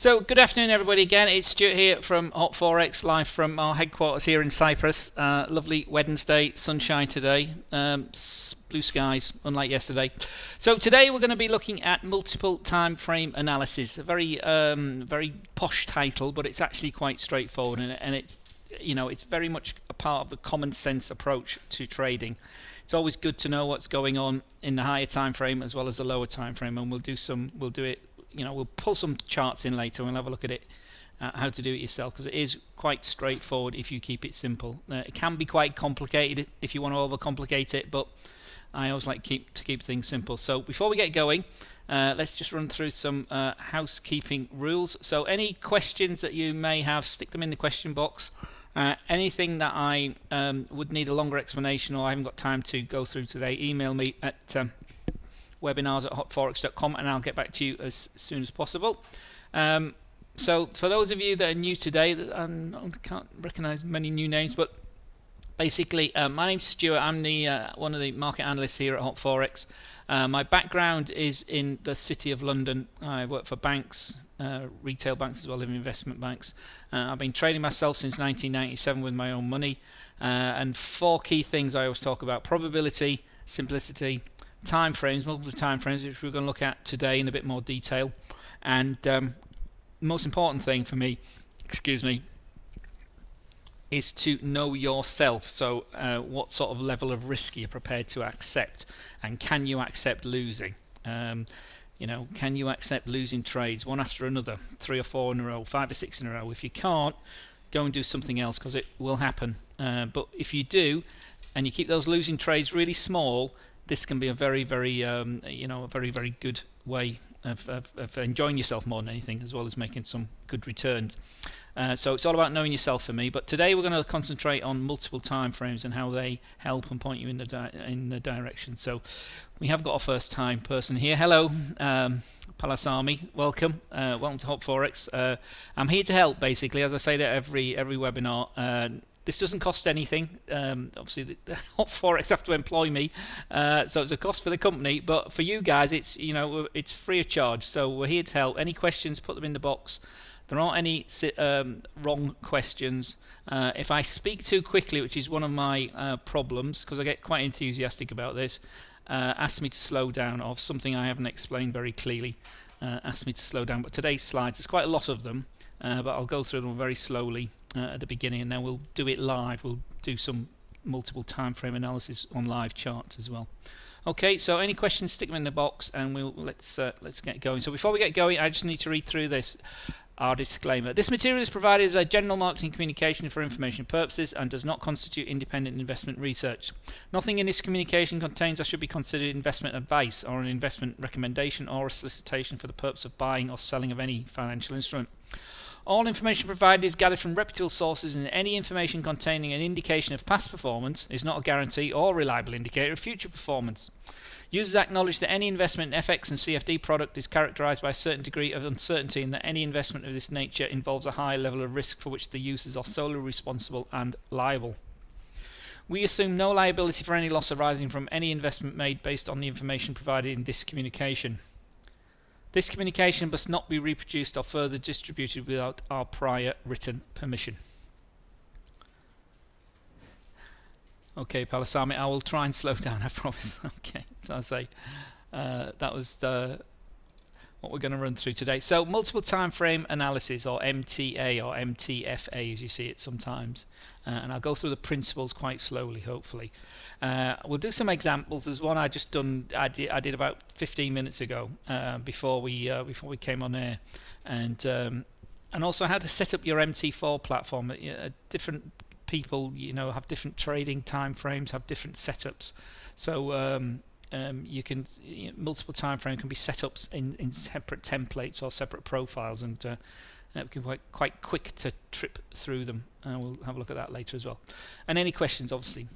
So good afternoon everybody again, it's Stuart here from Hot Forex, live from our headquarters here in Cyprus. Lovely Wednesday, sunshine today, blue skies, unlike yesterday. So today we're going to be looking at multiple time frame analysis. A very posh title, but it's actually quite straightforward, and it's very much a part of the common sense approach to trading. It's always good to know what's going on in the higher time frame as well as the lower time frame, and we'll pull some charts in later and we'll have a look at it, how to do it yourself, because it is quite straightforward if you keep it simple. It can be quite complicated if you want to overcomplicate it, but I always like to keep things simple. So before we get going, let's just run through some housekeeping rules. So any questions that you may have, stick them in the question box. Anything that I would need a longer explanation or I haven't got time to go through today, email me at webinars@hotforex.com and I'll get back to you as soon as possible. So for those of you that are new today, I can't recognize many new names, but basically my name's Stuart. I'm one of the market analysts here at Hot Forex. My background is in the City of London. I work for banks, retail banks as well as investment banks. I've been trading myself since 1997 with my own money, and four key things I always talk about: probability, simplicity, time frames, multiple time frames, which we're going to look at today in a bit more detail, and most important thing for me, is to know yourself. So what sort of level of risk are you prepared to accept, and can you accept losing? Can you accept losing trades one after another, 3 or 4 in a row, 5 or 6 in a row? If you can't, go and do something else, because it will happen. But if you do, and you keep those losing trades really small, this can be a very good way of enjoying yourself more than anything, as well as making some good returns. So it's all about knowing yourself for me. But today we're going to concentrate on multiple time frames and how they help and point you in the direction. So we have got a first time person here. Hello, Palasami. Welcome. Welcome to Hot Forex. I'm here to help, basically, as I say that every webinar. This doesn't cost anything. Obviously, the Hot Forex have to employ me, so it's a cost for the company. But for you guys, it's free of charge. So we're here to help. Any questions, put them in the box. There aren't any wrong questions. If I speak too quickly, which is one of my problems, because I get quite enthusiastic about this, ask me to slow down. Or something I haven't explained very clearly, ask me to slow down. But today's slides, there's quite a lot of them, but I'll go through them very slowly at the beginning, and then we'll do it live. We'll do some multiple time frame analysis on live charts as well. Okay, so any questions, stick them in the box, and let's get going. So before we get going, I just need to read through our disclaimer. This material is provided as a general marketing communication for information purposes and does not constitute independent investment research. Nothing in this communication contains or should be considered investment advice or an investment recommendation or a solicitation for the purpose of buying or selling of any financial instrument. All information provided is gathered from reputable sources, and any information containing an indication of past performance is not a guarantee or reliable indicator of future performance. Users acknowledge that any investment in FX and CFD product is characterized by a certain degree of uncertainty, and that any investment of this nature involves a high level of risk for which the users are solely responsible and liable. We assume no liability for any loss arising from any investment made based on the information provided in this communication. This communication must not be reproduced or further distributed without our prior written permission. Okay, Palasami, I will try and slow down, I promise. Okay, so I say that was what we're going to run through today. So multiple time frame analysis, or MTA or MTFA as you see it sometimes, and I'll go through the principles quite slowly, hopefully. We'll do some examples. There's one I did about 15 minutes ago before we came on air, and also how to set up your MT4 platform. Different people have different trading time frames, have different setups, so multiple time frame can be set up in separate templates or separate profiles, and it can be quite quick to trip through them. We'll have a look at that later as well. And any questions, obviously.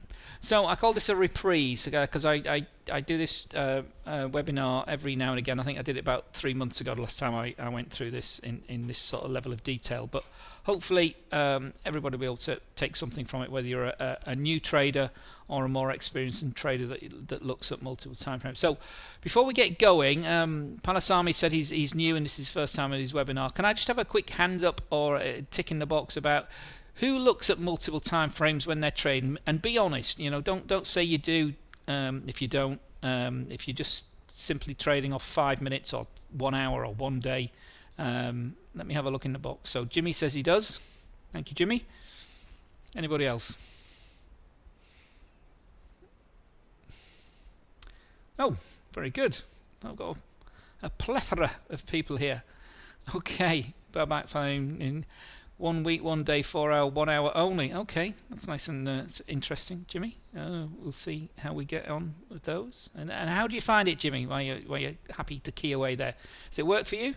So I call this a reprise because I do this webinar every now and again. I think I did it about 3 months ago, the last time I went through this in this sort of level of detail. But hopefully everybody will be able to take something from it, whether you're a new trader or a more experienced trader that looks at multiple time frames. So before we get going, Palasami said he's new and this is his first time at his webinar. Can I just have a quick hands up or a tick in the box about who looks at multiple time frames when they're trading? And be honest, you know, don't say you do if you don't. If you're just simply trading off 5 minutes or 1 hour or 1 day. Let me have a look in the box. So Jimmy says he does. Thank you, Jimmy. Anybody else? Oh, very good. I've got a plethora of people here. Okay, back fine in 1 week, 1 day, 4 hour, 1 hour only. Okay, that's nice and interesting, Jimmy. We'll see how we get on with those. And how do you find it, Jimmy? Why you're happy to key away there? Does it work for you?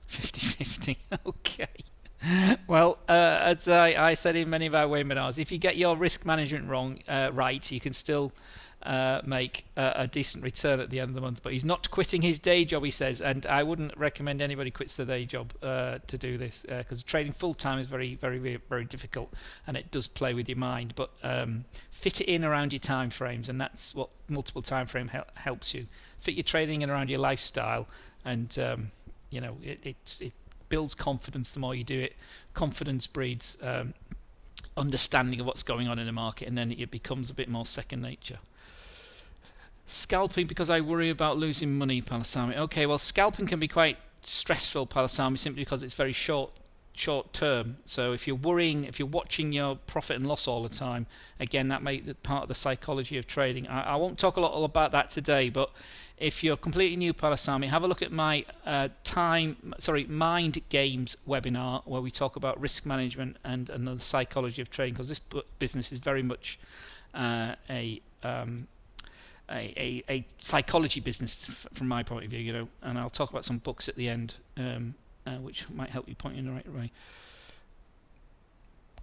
50-50. Okay. Well, as I said in many of our webinars, if you get your risk management wrong, right, you can still make a decent return at the end of the month. But he's not quitting his day job, he says, and I wouldn't recommend anybody quits their day job to do this, because trading full time is very, very, very difficult, and it does play with your mind. But fit it in around your time frames, and that's what multiple time frame helps you. Fit your trading in around your lifestyle, and you know, it builds confidence the more you do it. Confidence breeds understanding of what's going on in the market, and then it becomes a bit more second nature. Scalping because I worry about losing money, Palasami. Okay, well, scalping can be quite stressful, Palasami, simply because it's very short term. So if you're worrying, if you're watching your profit and loss all the time, again, that may be part of the psychology of trading. I won't talk a lot about that today, but if you're completely new, Palasami, have a look at my Mind Games webinar, where we talk about risk management and the psychology of trading, because this business is very much a psychology business from my point of view, you know. And I'll talk about some books at the end, which might help you point in the right way.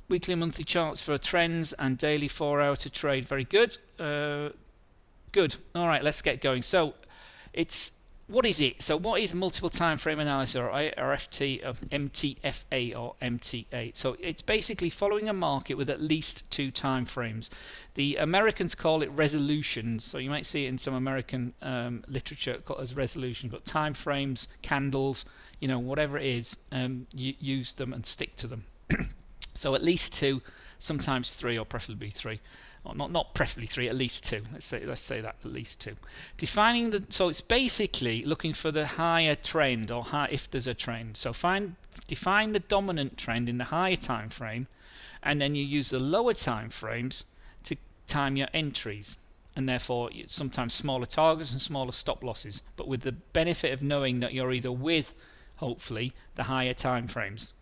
Weekly and monthly charts for trends and daily 4 hour to trade. Very good. Good. All right, let's get going. So what is it? So what is multiple time frame analysis, or MTFA or MTA? So it's basically following a market with at least 2 time frames. The Americans call it resolutions, so you might see it in some American literature as resolutions, but time frames, candles, you know, whatever it is, you use them and stick to them. So at least 2, sometimes 3, or preferably 3. Or not preferably 3, at least 2. Let's say that, at least 2. Defining so it's basically looking for the higher trend, or if there's a trend. So define the dominant trend in the higher time frame, and then you use the lower time frames to time your entries, and therefore sometimes smaller targets and smaller stop losses, but with the benefit of knowing that you're either with, hopefully, the higher time frames,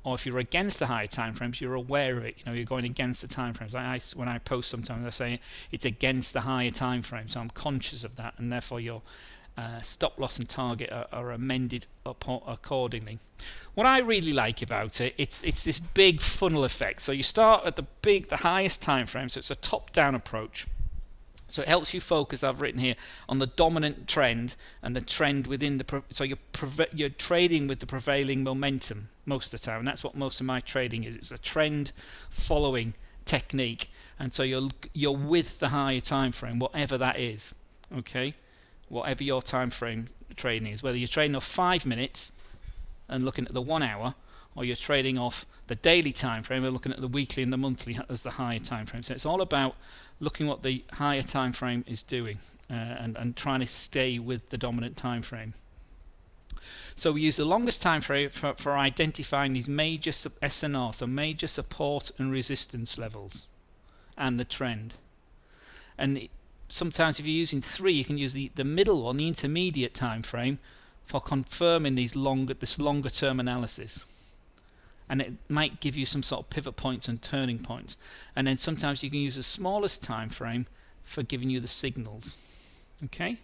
or if you're against the higher time frames, you're aware of it. You know, you're going against the time frames. When I post, sometimes I say it's against the higher time frame, so I'm conscious of that, and therefore your stop loss and target are amended accordingly. What I really like about it, it's this big funnel effect. So you start at the highest time frame, so it's a top-down approach. So it helps you focus, I've written here, on the dominant trend and the trend within the... So you're trading with the prevailing momentum most of the time, and that's what most of my trading is. It's a trend following technique, and so you're with the higher time frame, whatever that is. Okay, whatever your time frame trading is, whether you're trading off 5 minutes and looking at the 1 hour, or you're trading off the daily time frame and looking at the weekly and the monthly as the higher time frame. So it's all about looking what the higher time frame is doing, and trying to stay with the dominant time frame. So we use the longest time frame for identifying these major SNR, so major support and resistance levels, and the trend. And sometimes if you're using 3, you can use the middle one, the intermediate time frame, for confirming this longer term analysis. And it might give you some sort of pivot points and turning points. And then sometimes you can use the smallest time frame for giving you the signals. Okay?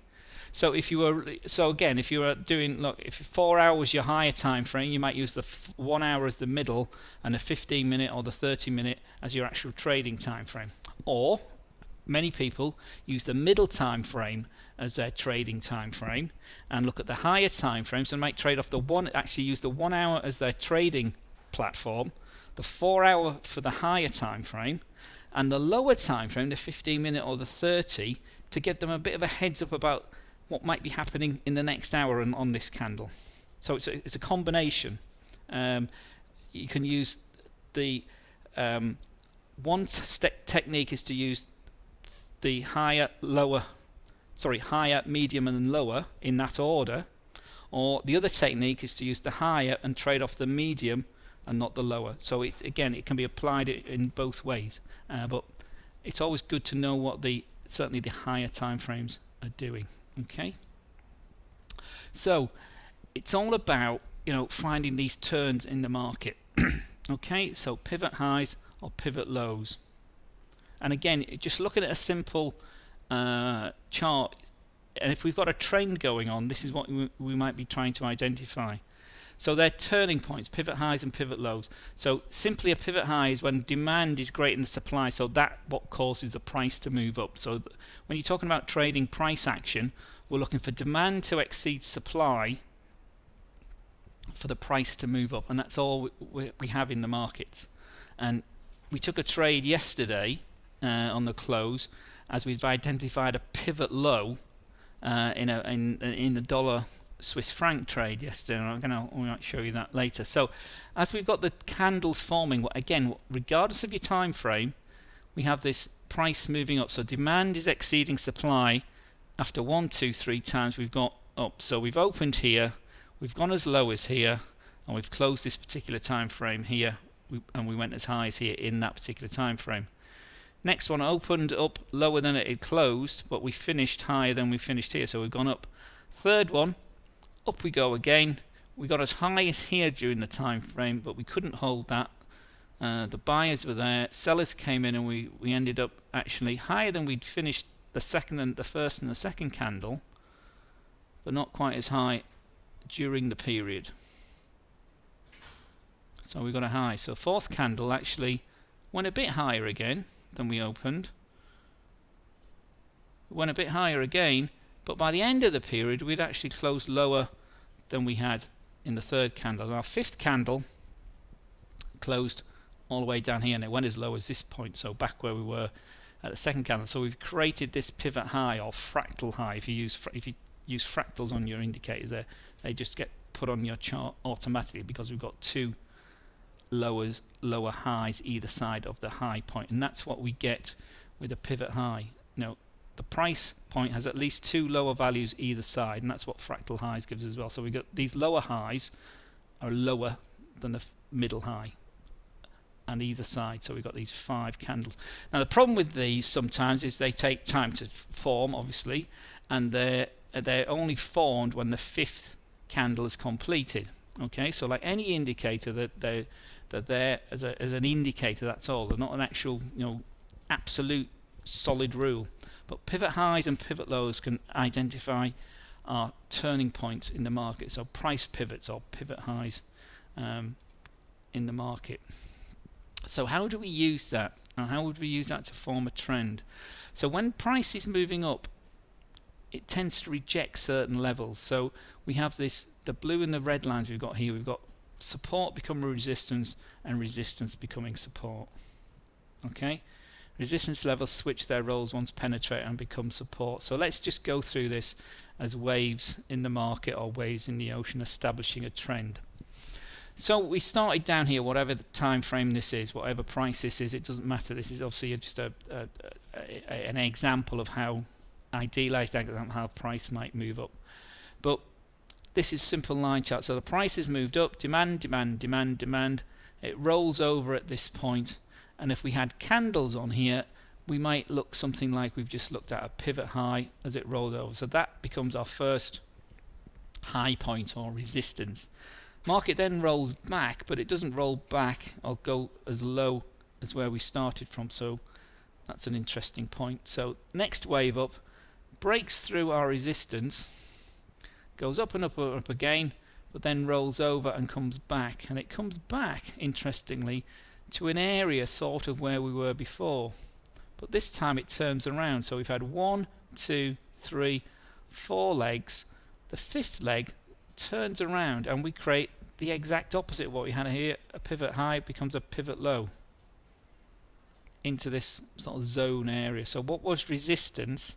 So if you were, so again, if you were doing, look, if 4 hours your higher time frame, you might use the 1 hour as the middle and the 15-minute or the 30-minute as your actual trading time frame. Or many people use the middle time frame as their trading time frame and look at the higher time frame. So they might trade off the one, actually use the 1 hour as their trading platform, the 4 hour for the higher time frame, and the lower time frame, the 15-minute or the 30, to give them a bit of a heads up about what might be happening in the next hour and on this candle. So it's a combination. You can use the one technique is to use the higher, medium and lower in that order, or the other technique is to use the higher and trade off the medium and not the lower. So it can be applied in both ways, but it's always good to know what certainly the higher time frames are doing. Okay, so it's all about finding these turns in the market. Okay, so pivot highs or pivot lows, and again, just looking at a simple chart, and if we've got a trend going on, this is what we might be trying to identify. So they're turning points, pivot highs and pivot lows. So simply a pivot high is when demand is greater than the supply, so that what causes the price to move up. So when you're talking about trading price action, we're looking for demand to exceed supply for the price to move up, and that's all we have in the markets. And we took a trade yesterday on the close as we've identified a pivot low in the dollar Swiss franc trade yesterday, and we might show you that later. So as we've got the candles forming, again, regardless of your time frame, we have this price moving up. So demand is exceeding supply. After 1, 2, 3 times we've got up. So we've opened here, we've gone as low as here, and we've closed this particular time frame here, and we went as high as here in that particular time frame. Next one opened up lower than it had closed, but we finished higher than we finished here, so we've gone up. Third one, up we go again. We got as high as here during the time frame, but we couldn't hold that. The buyers were there, sellers came in, and we ended up actually higher than we'd finished the first and the second candle, but not quite as high during the period. So we got a high. So fourth candle actually went a bit higher again than we opened. Went a bit higher again, but by the end of the period we'd actually closed lower than we had in the third candle. And our fifth candle closed all the way down here, and it went as low as this point, so back where we were at the second candle. So we've created this pivot high or fractal high. If you use fractals on your indicators, there they just get put on your chart automatically because we've got two lower highs either side of the high point, and that's what we get with a pivot high. The price point has at least two lower values either side, and that's what fractal highs gives as well. So we got these lower highs are lower than the middle high and either side, so we've got these 5 candles. Now the problem with these sometimes is they take time to form, obviously, and they're only formed when the 5th candle is completed. Okay, so like any indicator, that they're there as an indicator, that's all. They're not an actual absolute solid rule. But pivot highs and pivot lows can identify our turning points in the market, so price pivots or pivot highs in the market. So how do we use that? How would we use that to form a trend? So when price is moving up, it tends to reject certain levels. So we have the blue and the red lines we've got here. We've got support becoming resistance and resistance becoming support. Okay, resistance levels switch their roles once penetrate and become support. So let's just go through this as waves in the market or waves in the ocean establishing a trend. So we started down here, whatever the time frame this is, whatever price this is, it doesn't matter. This is obviously just an example of how idealized example how price might move up. But this is simple line chart. So the price has moved up, demand, demand, demand, demand. It rolls over at this point, and if we had candles on here, we might look something like we've just looked at, a pivot high as it rolled over. So that becomes our first high point or resistance. Market then rolls back, but it doesn't roll back or go as low as where we started from, so that's an interesting point. So next wave up, breaks through our resistance, goes up and up and up again, but then rolls over and comes back. And it comes back, interestingly, to an area sort of where we were before. But this time it turns around. So we've had 1, 2, 3, 4 legs. The fifth leg turns around and we create the exact opposite of what we had here. A pivot high becomes a pivot low into this sort of zone area. So what was resistance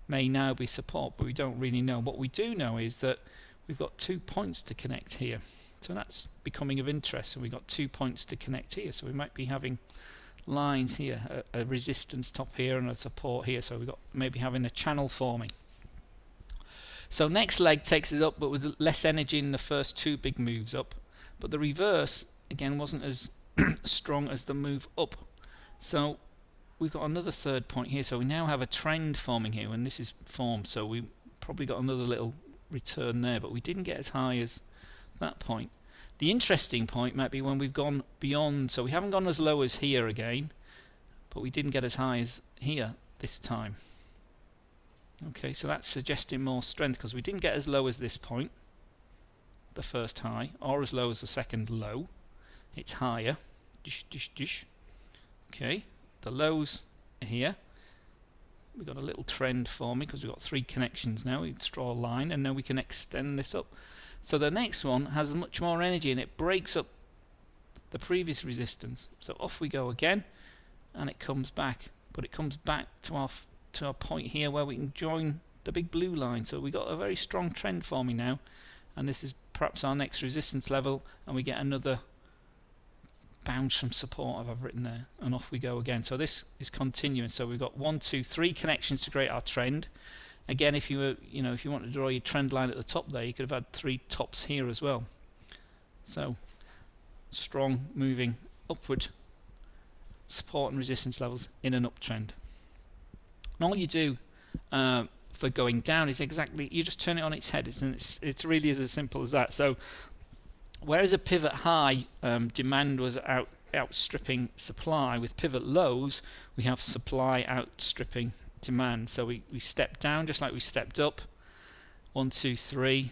may now be support, but we don't really know. What we do know is that we've got 2 points to connect here. So that's becoming of interest. And we've got 2 points to connect here. So we might be having lines here, a resistance top here and a support here. So we've got maybe having a channel forming. So next leg takes us up, but with less energy in the first 2 big moves up. But the reverse, again, wasn't as strong as the move up. So we've got another 3rd point here. So we now have a trend forming here when this is formed. So we probably got another little return there, but we didn't get as high as that point. The interesting point might be when we've gone beyond. So we haven't gone as low as here again, but we didn't get as high as here this time. Okay, so that's suggesting more strength because we didn't get as low as this point, the first high, or as low as the second low. It's higher. Dish, dish, dish. Okay, the lows are here. We've got a little trend forming because we've got 3 connections now. We can draw a line and now we can extend this up. So the next one has much more energy and it breaks up the previous resistance. So off we go again and it comes back, but it comes back to our point here where we can join the big blue line. So we got a very strong trend forming now, and this is perhaps our next resistance level, and we get another bounce from support I've written there, and off we go again. So this is continuing. So we've got 1, 2, 3 connections to create our trend. Again, if you were, if you want to draw your trend line at the top there, you could have had 3 tops here as well. So strong moving upward support and resistance levels in an uptrend. And all you do for going down is exactly, you just turn it on its head. It's really as simple as that. So whereas a pivot high demand was outstripping supply, with pivot lows we have supply outstripping demand. So we stepped down just like we stepped up. 1, 2, 3,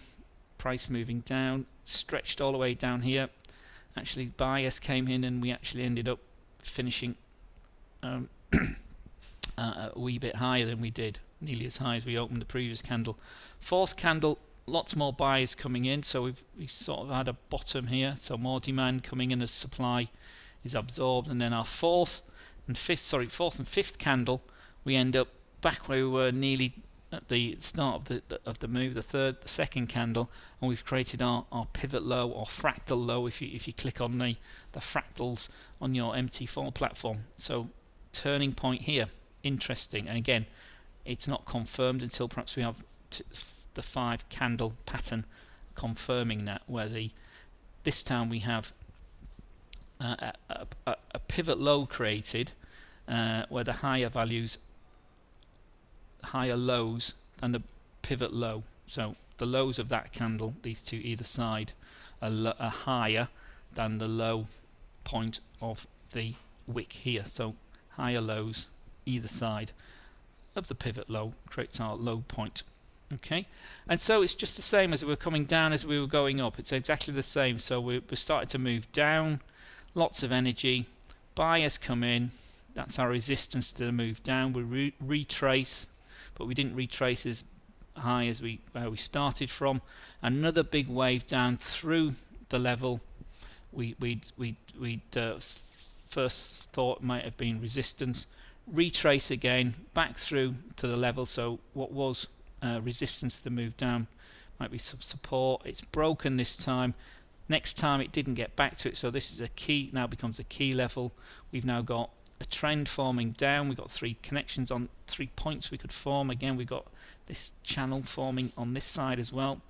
price moving down, stretched all the way down here. Actually bias came in and we actually ended up finishing a wee bit higher than we did, nearly as high as we opened the previous candle. 4th candle, lots more buyers coming in, so we sort of had a bottom here, so more demand coming in as supply is absorbed. And then our 4th and 5th candle, we end up back where we were nearly at the start of the move, the 2nd candle, and we've created our pivot low or fractal low if you click on the fractals on your MT4 platform. So turning point here, interesting. And again, it's not confirmed until perhaps we have the 5 candle pattern confirming that, where this time we have a pivot low created where the higher values, higher lows than the pivot low. So the lows of that candle, these two either side, are higher than the low point of the wick here. So higher lows either side of the pivot low creates our low point. Okay, and so it's just the same as we were coming down as we were going up. It's exactly the same. So we're starting to move down, lots of energy, buyers come in, that's our resistance to the move down. We retrace, but we didn't retrace as high as where we started from. Another big wave down through the level we'd first thought might have been resistance. Retrace again back through to the level, so what was resistance to the move down might be some support. It's broken this time. Next time it didn't get back to it, so this is a key, now becomes a key level. We've now got a trend forming down. We've got 3 connections on 3 points we could form. Again, we've got this channel forming on this side as well,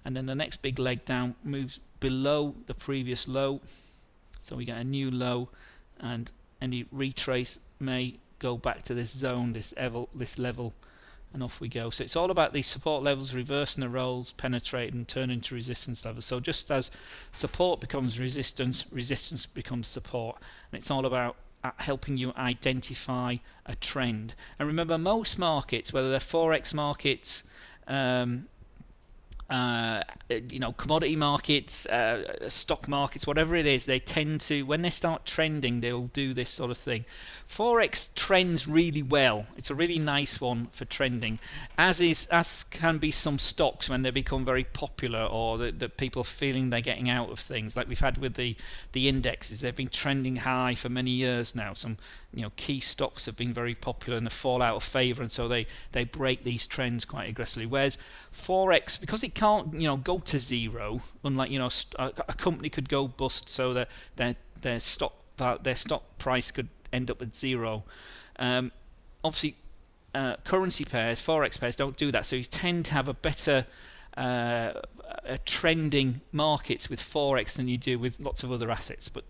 and then the next big leg down moves below the previous low, so we get a new low, and any retrace may go back to this zone, this level, and off we go. So it's all about these support levels, reversing the roles, penetrating, and turning to resistance levels. So just as support becomes resistance, resistance becomes support, and it's all about at helping you identify a trend. And remember, most markets, whether they're forex markets, commodity markets, stock markets, whatever it is, they tend to, when they start trending, they'll do this sort of thing. Forex trends really well. It's a really nice one for trending, as can be some stocks when they become very popular, or the people feeling they're getting out of things, like we've had with the indexes. They've been trending high for many years now. Some key stocks have been very popular and they fall out of favor, and so they break these trends quite aggressively. Whereas forex, because it can't go to zero, unlike a company could go bust, so that their stock price could end up at zero. Obviously, currency pairs, forex pairs, don't do that, so you tend to have a better trending markets with forex than you do with lots of other assets. But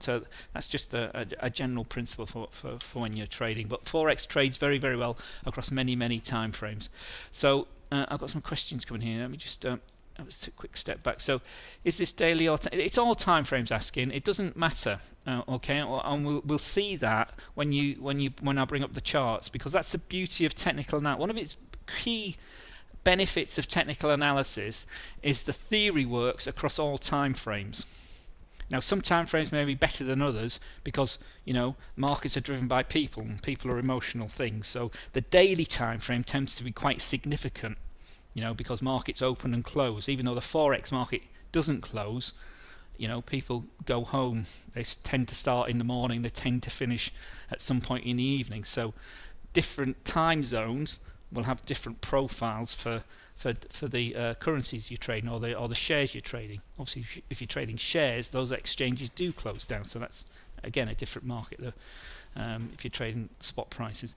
that's just a general principle for when you're trading. But forex trades very, very well across many time frames. So I've got some questions coming here. Let me just have a quick step back. So is this daily or it's all time frames asking? It doesn't matter. Okay, and we'll see that when I bring up the charts, because that's the beauty of technical analysis. One of its key benefits of technical analysis is the theory works across all time frames. Now, some time frames may be better than others because markets are driven by people, and people are emotional things. So the daily time frame tends to be quite significant, because markets open and close. Even though the forex market doesn't close, people go home. They tend to start in the morning, they tend to finish at some point in the evening. So different time zones will have different profiles for the currencies you're trading, or the shares you're trading. Obviously, if you're trading shares, those exchanges do close down, so that's again a different market if you're trading spot prices.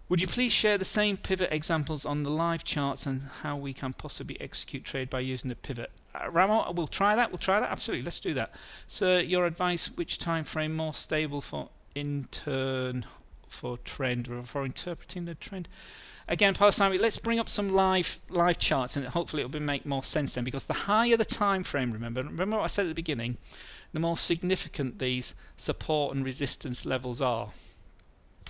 Would you please share the same pivot examples on the live charts and how we can possibly execute trade by using the pivot? Ramo, we'll try that. Absolutely, let's do that. So your advice, which time frame more stable for trend, or for interpreting the trend? Again, let's bring up some live charts, and hopefully it'll make more sense then, because the higher the time frame, remember what I said at the beginning, the more significant these support and resistance levels are.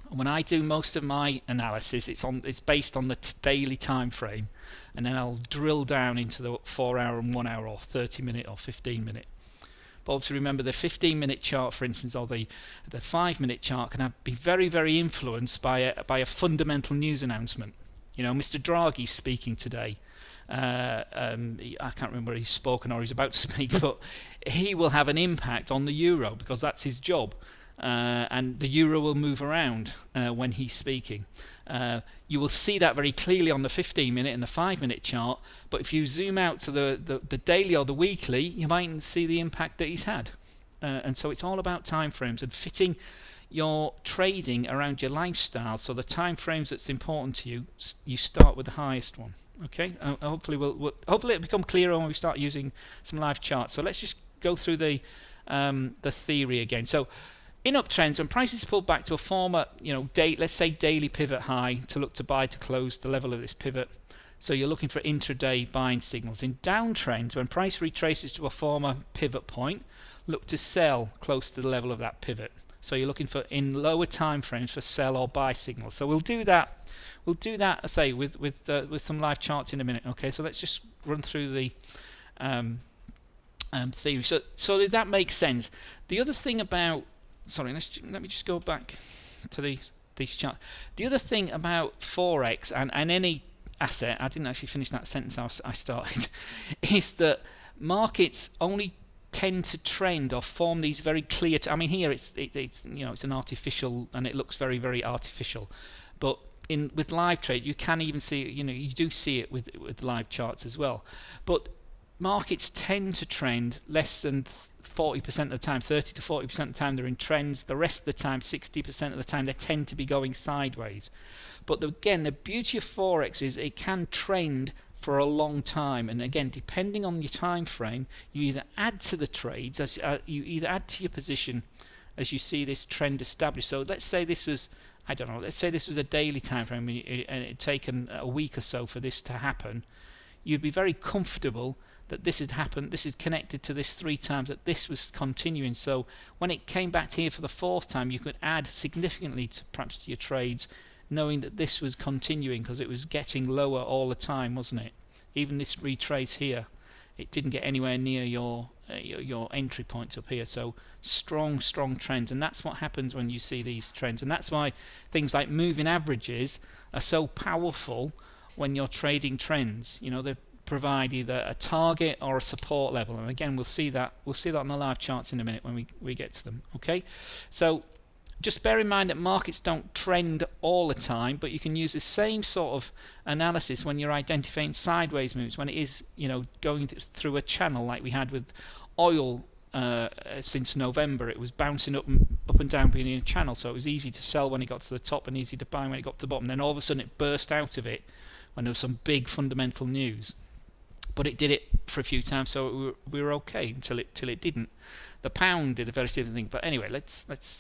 And when I do most of my analysis, it's based on the daily time frame, and then I'll drill down into the 4 hour and 1 hour or 30 minute or 15 minute. But also remember, the 15-minute chart, for instance, or the 5-minute chart can be very, very influenced by a fundamental news announcement. Mr. Draghi's speaking today. I can't remember whether he's spoken or he's about to speak, but he will have an impact on the euro because that's his job. And the euro will move around when he's speaking. You will see that very clearly on the 15-minute and the 5-minute chart, but if you zoom out to the daily or the weekly, you might see the impact that he's had. And so it's all about time frames and fitting your trading around your lifestyle. So the time frames that's important to you, you start with the highest one. Okay, hopefully hopefully it'll become clearer when we start using some live charts. So let's just go through the theory again. So in uptrends, when prices pull back to a former, let's say daily pivot high, to look to buy to close the level of this pivot. So you're looking for intraday buying signals. In downtrends, when price retraces to a former pivot point, look to sell close to the level of that pivot. So you're looking for, in lower time frames, for sell or buy signals. So we'll do that. We'll do that, I say, with some live charts in a minute. Okay, so let's just run through the theory. So did that make sense? The other thing about let me just go back to these charts. The other thing about forex and any asset, I didn't actually finish that sentence I started, is that markets only tend to trend or form these very clear. Here it's an artificial, and it looks very, very artificial, but with live trade you can even see it. You do see it with live charts as well. But markets tend to trend less than 40% of the time, 30 to 40% of the time they're in trends. The rest of the time, 60% of the time, they tend to be going sideways. But again, the beauty of forex is it can trend for a long time, and again, depending on your time frame, you either add to the trades, you either add to your position as you see this trend established. So let's say this was, let's say this was a daily time frame, and it had taken a week or so for this to happen. you'd be very comfortable that this had happened, this is connected to this 3 times, that this was continuing. So when it came back to here for the 4th time, you could add significantly to perhaps to your trades, knowing that this was continuing, because it was getting lower all the time, wasn't it? Even this retrace here, it didn't get anywhere near your entry points up here. So strong trends, and that's what happens when you see these trends, and that's why things like moving averages are so powerful when you're trading trends. You know, they provide either a target or a support level, and again we'll see that on the live charts in a minute when we get to them. Okay, so just bear in mind that markets don't trend all the time, but you can use the same sort of analysis when you're identifying sideways moves, when it is, you know, going through a channel like we had with oil since November. It was bouncing up and down, being in a channel, so it was easy to sell when it got to the top and easy to buy when it got to the bottom. Then all of a sudden it burst out of it when there was some big fundamental news, but it did it for a few times, so we were okay until it didn't. The pound did a very similar thing, but anyway,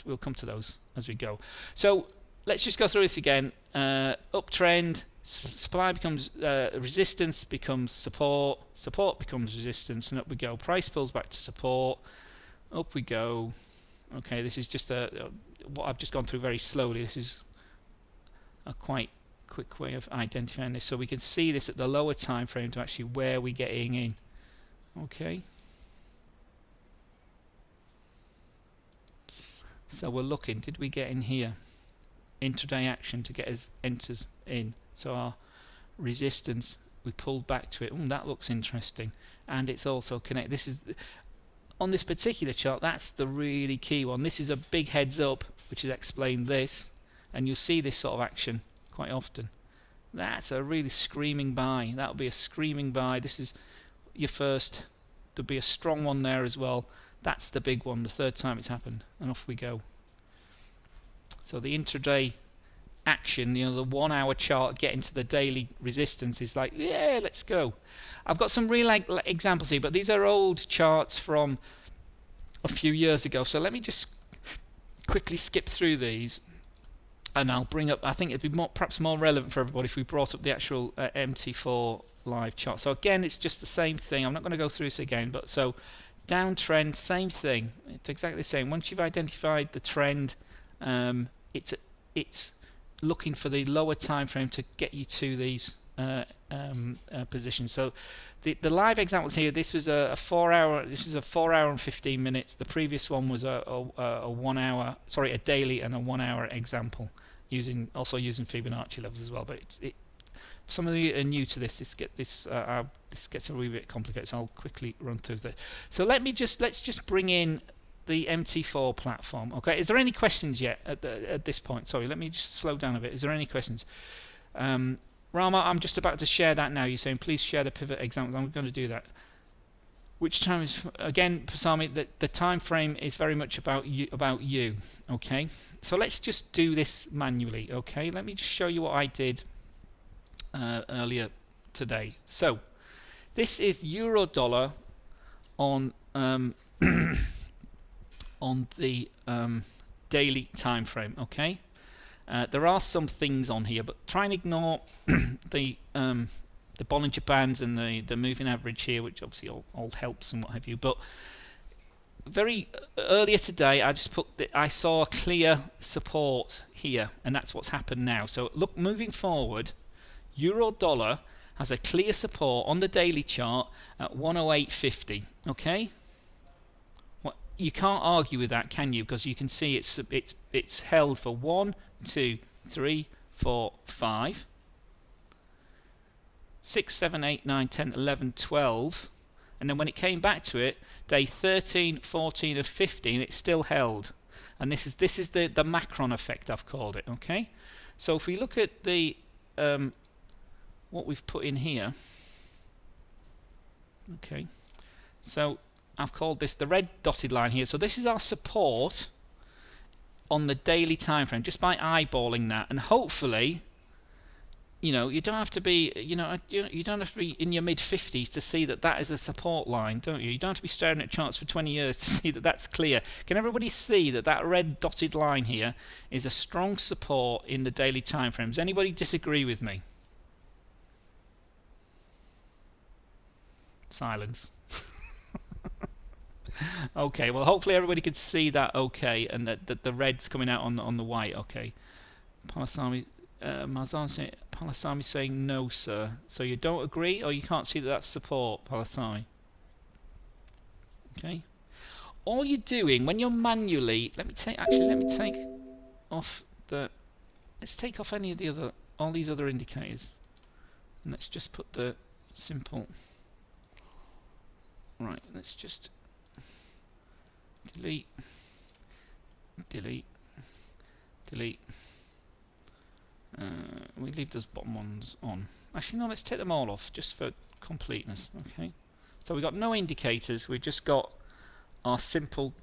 we'll come to those as we go. So let's just go through this again. Uptrend, supply becomes resistance, becomes support, support becomes resistance, and up we go. Price pulls back to support, up we go. Okay, this is just what I've just gone through very slowly. This is a quite quick way of identifying this, so we can see this at the lower time frame to actually where we're getting in. Okay, so we're looking, did we get in here? Intraday action to get us enters in. So our resistance, we pulled back to it. That looks interesting, and it's also connected. This is on this particular chart, that's the really key one. This is a big heads up, which has explained this, and you'll see this sort of action quite often. That's a really screaming buy. That'll be a screaming buy. This is your first. There'll be a strong one there as well. That's the big one, the 3rd time it's happened, and off we go. So the intraday action, you know, the 1 hour chart getting to the daily resistance is like, yeah, let's go. I've got some real examples here, but these are old charts from a few years ago. So let me just quickly skip through these, and I'll bring up, I think it'd be perhaps more relevant for everybody if we brought up the actual MT4 live chart. So again, it's just the same thing. I'm not going to go through this again, but so downtrend, same thing. It's exactly the same. Once you've identified the trend, it's looking for the lower time frame to get you to these positions. So the live examples here, this was a 4 hour, this is a 4 hour and 15 minutes. The previous one was a 1 hour, sorry, a daily and a 1 hour example, also using Fibonacci levels as well. But some of you are new to this. This gets a wee bit complicated, so I'll quickly run through that. So let's just bring in the MT4 platform. Okay, is there any questions yet at this point? Sorry, let me just slow down a bit. Is there any questions? Rama, I'm just about to share that now. You're saying please share the pivot examples. I'm going to do that. Which time is, again, Pasami, the time frame is very much about you. Okay, so let's just do this manually. Okay, let me just show you what I did earlier today. So this is euro dollar on on the daily time frame. Okay, there are some things on here, but try and ignore the Bollinger Bands and the moving average here, which obviously all helps and what have you. But very earlier today, I just put I saw a clear support here, and that's what's happened now. So look, moving forward, euro dollar has a clear support on the daily chart at 108.50. Okay, well, you can't argue with that, can you? Because you can see it's held for 1, 2, 3, 4, 5, 6, 7, 8, 9, 10, 11, 12, and then when it came back to it, day 13, 14, and 15, it's still held. And this is the Macron effect, I've called it. Okay, so if we look at the what we've put in here, okay, so I've called this the red dotted line here. So this is our support on the daily time frame, just by eyeballing that, and hopefully, you know, you don't have to be, you don't have to be in your mid-50s to see that is a support line, don't you? You don't have to be staring at charts for 20 years to see that that's clear. Can everybody see that red dotted line here is a strong support in the daily time frames? Anybody disagree with me? Silence. Okay, well hopefully everybody could see that okay, and that the red's coming out on the white. Okay. Palasami, Palasami saying no, sir. So you don't agree, or you can't see that that's support, Palasami. Okay. All you're doing when you're manually, let me take off the, let's take off any of the other, all these other indicators, and let's just put the simple. Right. Let's just delete, delete, delete. We leave those bottom ones on. Actually, no, let's take them all off just for completeness. Okay. So we've got no indicators. We've just got our simple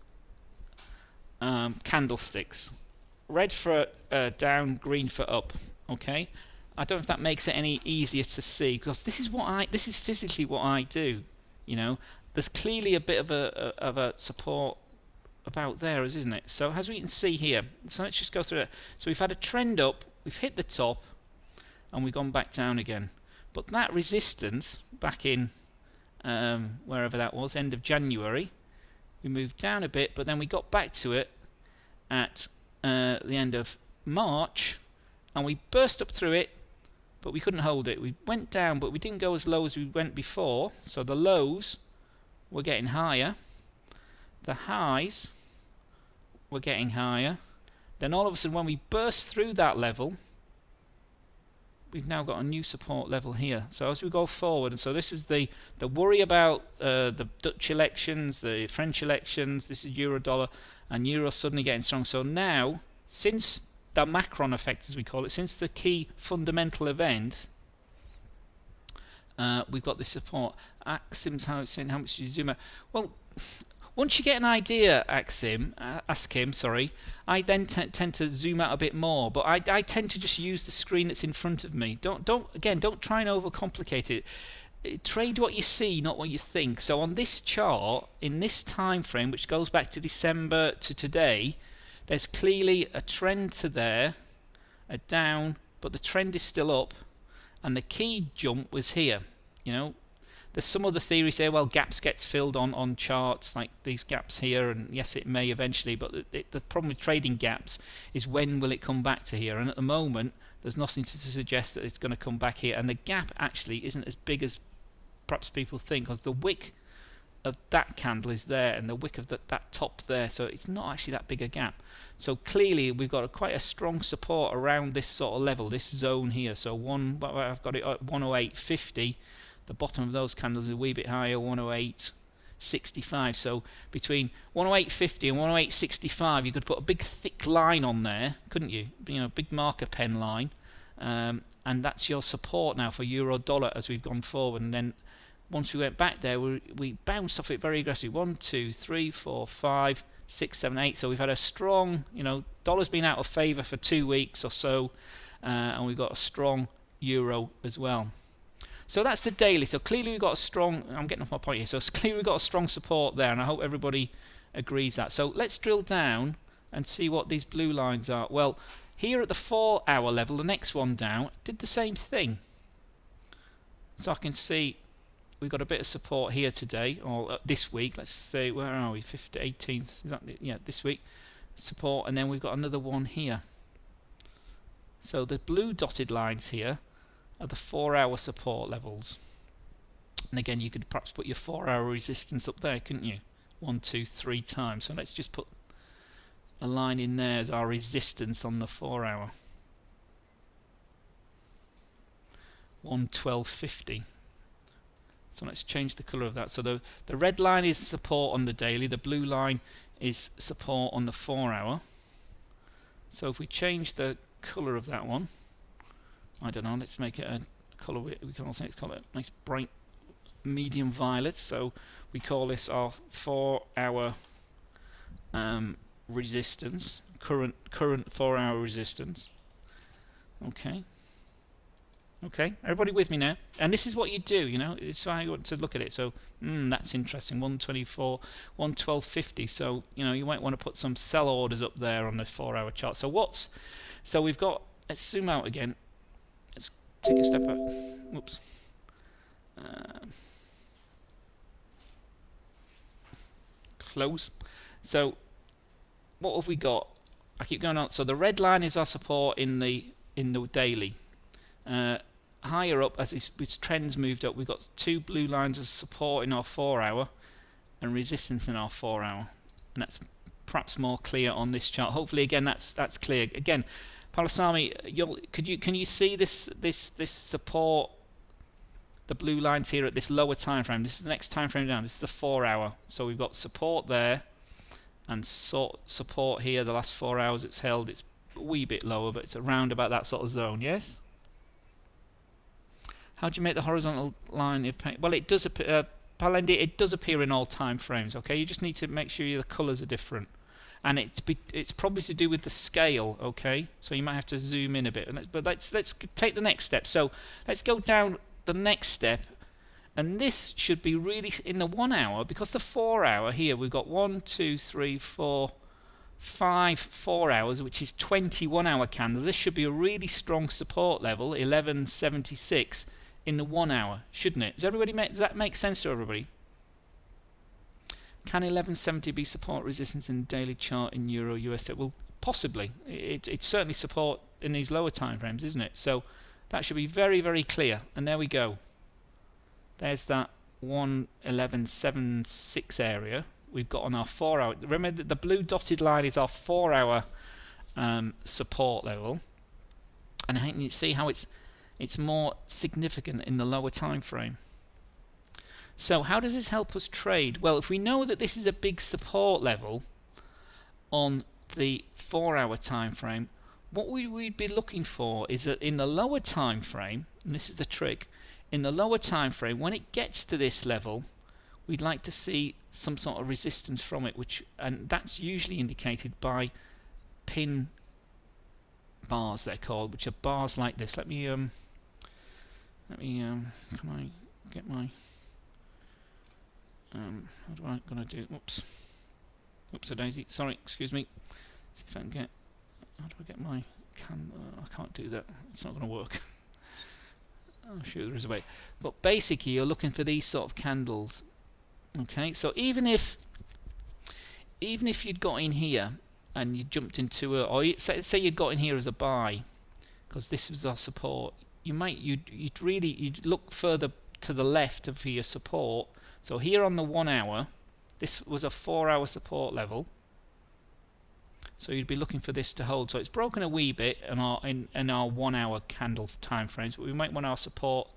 candlesticks. Red for down, green for up. Okay. I don't know if that makes it any easier to see, because this is physically what I do. You know, there's clearly a bit of a support about there, isn't it? So as we can see here, so let's just go through it. So we've had a trend up, we've hit the top, and we've gone back down again. But that resistance back in wherever that was, end of January, we moved down a bit, but then we got back to it at the end of March, and we burst up through it, but we couldn't hold it. We went down, but we didn't go as low as we went before, so the lows were getting higher, the highs were getting higher. Then all of a sudden, when we burst through that level, we've now got a new support level here. So as we go forward, and so this is the worry about the Dutch elections, the French elections. This is euro dollar, and euro suddenly getting strong. So now, since the Macron effect, as we call it, since the key fundamental event, we've got this support. Axim's saying how much you zoom out. Well, once you get an idea, ask him, sorry, I then tend to zoom out a bit more, but I tend to just use the screen that's in front of me. Don't try and overcomplicate it. Trade what you see, not what you think. So on this chart, in this time frame, which goes back to December to today, there's clearly a trend to there, a down, but the trend is still up, and the key jump was here. You know, there's some other theories say, well, gaps gets filled on charts like these gaps here, and yes, it may eventually, but the problem with trading gaps is when will it come back to here? And at the moment, there's nothing to suggest that it's going to come back here, and the gap actually isn't as big as perhaps people think, because the wick of that candle is there, and the wick of that top there, so it's not actually that big a gap. So clearly, we've got quite a strong support around this sort of level, this zone here. So I've got it at 108.50. The bottom of those candles is a wee bit higher, 108.65. So between 108.50 and 108.65, you could put a big thick line on there, couldn't you? You know, big marker pen line, and that's your support now for euro dollar as we've gone forward. And then once we went back there, we bounced off it very aggressively. 1, 2, 3, 4, 5, 6, 7, 8. So we've had a strong, you know, dollar's been out of favour for 2 weeks or so, and we've got a strong euro as well. So that's the daily. So clearly we've got a strong, I'm getting off my point here, so clearly we've got a strong support there, and I hope everybody agrees that. So let's drill down and see what these blue lines are. Well, here at the 4-hour level, the next one down, did the same thing. So I can see we've got a bit of support here today, or this week. Let's say, where are we? 18th, is that, yeah, this week. Support, and then we've got another one here. So the blue dotted lines here are the 4-hour support levels. And again, you could perhaps put your 4-hour resistance up there, couldn't you? 1, 2, 3 times. So let's just put a line in there as our resistance on the 4-hour. 112.50. So let's change the colour of that. So the red line is support on the daily, the blue line is support on the 4-hour. So if we change the colour of that one, I don't know, let's make it a colour, we can also call it a nice bright medium violet. So we call this our 4-hour resistance, current 4-hour resistance. Okay, everybody with me now? And this is what you do, you know, it's how you want to look at it. So that's interesting, 124, 112.50. So, you know, you might want to put some sell orders up there on the 4-hour chart. So we've got, let's zoom out again. Let's take a step back. Whoops. close. So what have we got? I keep going on. So the red line is our support in the daily. Higher up, as its trends moved up, we've got two blue lines of support in our 4 hour and resistance in our 4 hour, and that's perhaps more clear on this chart. Hopefully, again, that's clear. Again, Palasami, can you see this support? The blue lines here at this lower time frame. This is the next time frame down. This is the 4 hour. So we've got support there, and support here. The last 4 hours it's held. It's a wee bit lower, but it's around about that sort of zone. Yes. How do you make the horizontal line? Well, it does appear, Palendi, it does appear in all time frames. Okay, you just need to make sure the colours are different, and it's probably to do with the scale. Okay, so you might have to zoom in a bit. But let's take the next step. So let's go down the next step, and this should be really in the 1 hour, because the 4 hour here we've got 1, 2, 3, 4, 5 4 hours, which is 21 hour candles. This should be a really strong support level, 1176. In the 1 hour, shouldn't it? Does that make sense to everybody? Can 1170 be support resistance in the daily chart in Euro USD? Well, possibly. It's certainly support in these lower time frames, isn't it? So that should be very, very clear. And there we go. There's that 11176 area we've got on our 4 hour. Remember that the blue dotted line is our 4 hour support level, and I think you see how it's more significant in the lower time frame. So how does this help us trade? Well, if we know that this is a big support level on the 4 hour time frame, what we'd be looking for is that in the lower time frame, and this is the trick, in the lower time frame, when it gets to this level, we'd like to see some sort of resistance from it, and that's usually indicated by pin bars, they're called, which are bars like this. Let me can I get my how do I gonna do? Oops, a daisy. Sorry, excuse me. See if I can get. How do I get my I can't do that. It's not going to work. I'm sure there is a way. But basically, you're looking for these sort of candles. Okay, so even if you'd got in here and you jumped into or say you'd got in here as a buy, because this was our support, you'd look further to the left of your support. So here on the 1 hour, this was a 4 hour support level. So you'd be looking for this to hold. So it's broken a wee bit in our 1 hour candle time frames, but we might want our support.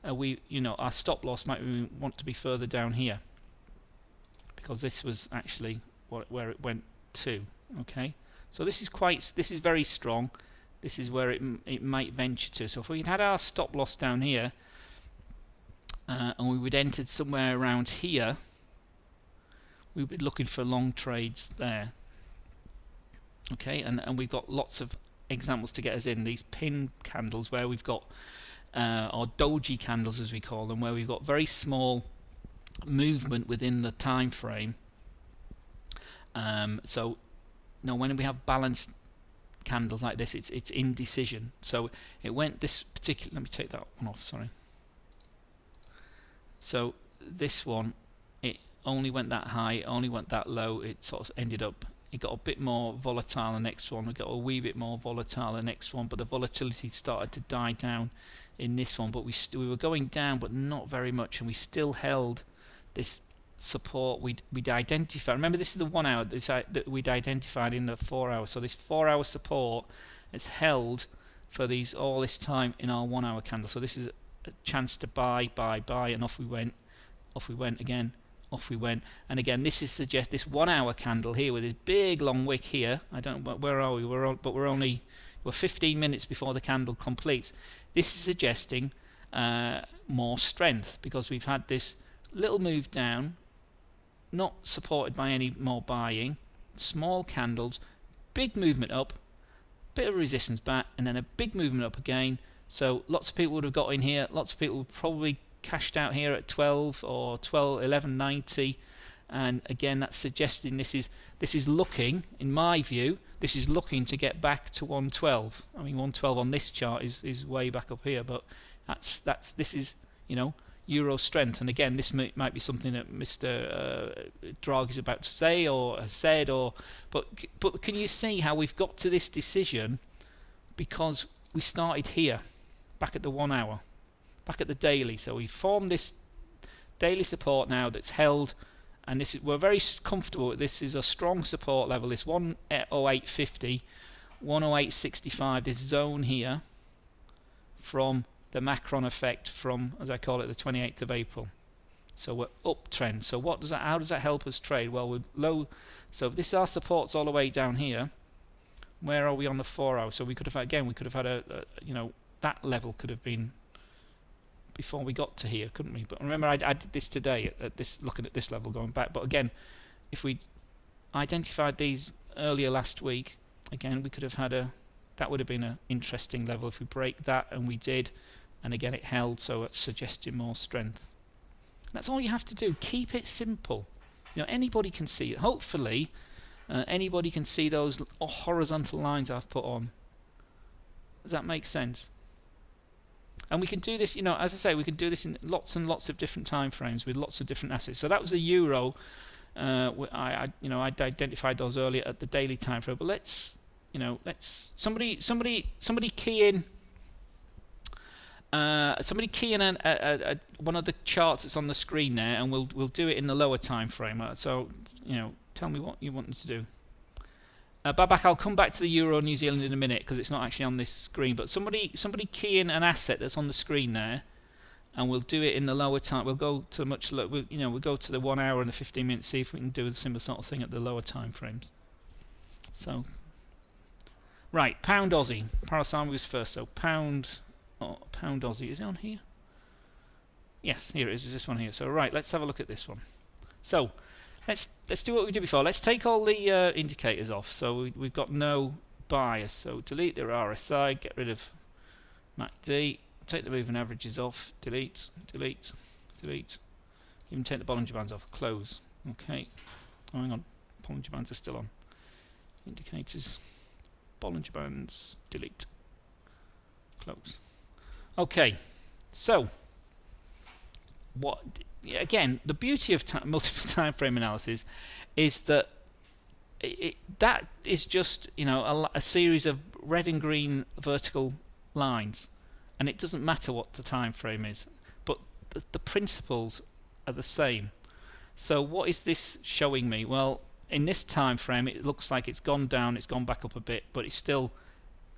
Our stop loss might want to be further down here, because this was actually where it went to. Okay, so this is very strong. This is where it might venture to. So if we had our stop loss down here, and we would enter somewhere around here, we would be looking for long trades there. Okay, and we've got lots of examples to get us in. These pin candles where we've got or doji candles as we call them, where we've got very small movement within the time frame. So when we have balanced candles like this, it's indecision. So it went this particular, let me take that one off, sorry. So this one, it only went that high, it only went that low, it sort of ended up, it got a bit more volatile the next one, we got a wee bit more volatile the next one, but the volatility started to die down in this one. But we were going down, but not very much, and we still held this support we'd identified. Remember, this is the 1 hour that we'd identified in the 4 hours. So this 4 hour support, it's held for all this time in our 1 hour candle. So this is a chance to buy, and off we went again, off we went. And again, this is this 1 hour candle here with this big long wick here. I don't know where are we? We're 15 minutes before the candle completes. This is suggesting more strength, because we've had this little move down, not supported by any more buying, small candles, big movement up, bit of resistance back, and then a big movement up again. So lots of people would have got in here, lots of people would probably cashed out here at 12 or 11.90, and again that's suggesting this is looking, in my view, this is looking to get back to 112. I mean, 112 on this chart is way back up here, but this is, euro strength. And again, this might be something that Mr. Draghi is about to say or has said, but can you see how we've got to this decision because we started here, back at the 1 hour, back at the daily. So we formed this daily support now that's held, and we're very comfortable. This is a strong support level. This 108.50, 108.65, this zone here from the Macron effect from, as I call it, the 28th of April. So we're uptrend. So how does that help us trade? Well, we're low. So if this our support's all the way down here, where are we on the 4 hour? So we could have had that level could have been before we got to here, couldn't we? But remember, I did this today at this, looking at this level going back. But again, if we identified these earlier last week, again we could have had that would have been an interesting level if we break that, and we did, and again it held, so it's suggesting more strength. That's all you have to do. Keep it simple. Anybody can see it. Hopefully anybody can see those horizontal lines I've put on. Does that make sense? And we can do this, as I say, we can do this in lots and lots of different time frames with lots of different assets. So that was the euro. I identified those earlier at the daily time frame. But let's somebody key in. Somebody key in one of the charts that's on the screen there, and we'll do it in the lower time frame. So tell me what you want me to do. Babak, I'll come back to the Euro New Zealand in a minute because it's not actually on this screen. But somebody key in an asset that's on the screen there, and we'll do it in the lower time. We'll go to we'll go to the 1 hour and the 15 minutes. See if we can do a similar sort of thing at the lower time frames. So, right, pound Aussie. Parasami was first. So pound Aussie, is it on here? Yes, here it is. Is this one here? So right, let's have a look at this one. So let's do what we did before. Let's take all the indicators off. So we've got no bias. So delete the RSI, get rid of MACD, take the moving averages off, delete. Even take the Bollinger Bands off, close. Okay. Oh, hang on, Bollinger Bands are still on. Indicators, Bollinger Bands, delete, close. Okay, so again, the beauty of multiple time frame analysis is that that is just a series of red and green vertical lines, and it doesn't matter what the time frame is, but the principles are the same. So what is this showing me? Well, in this time frame it looks like it's gone down, it's gone back up a bit, but it's still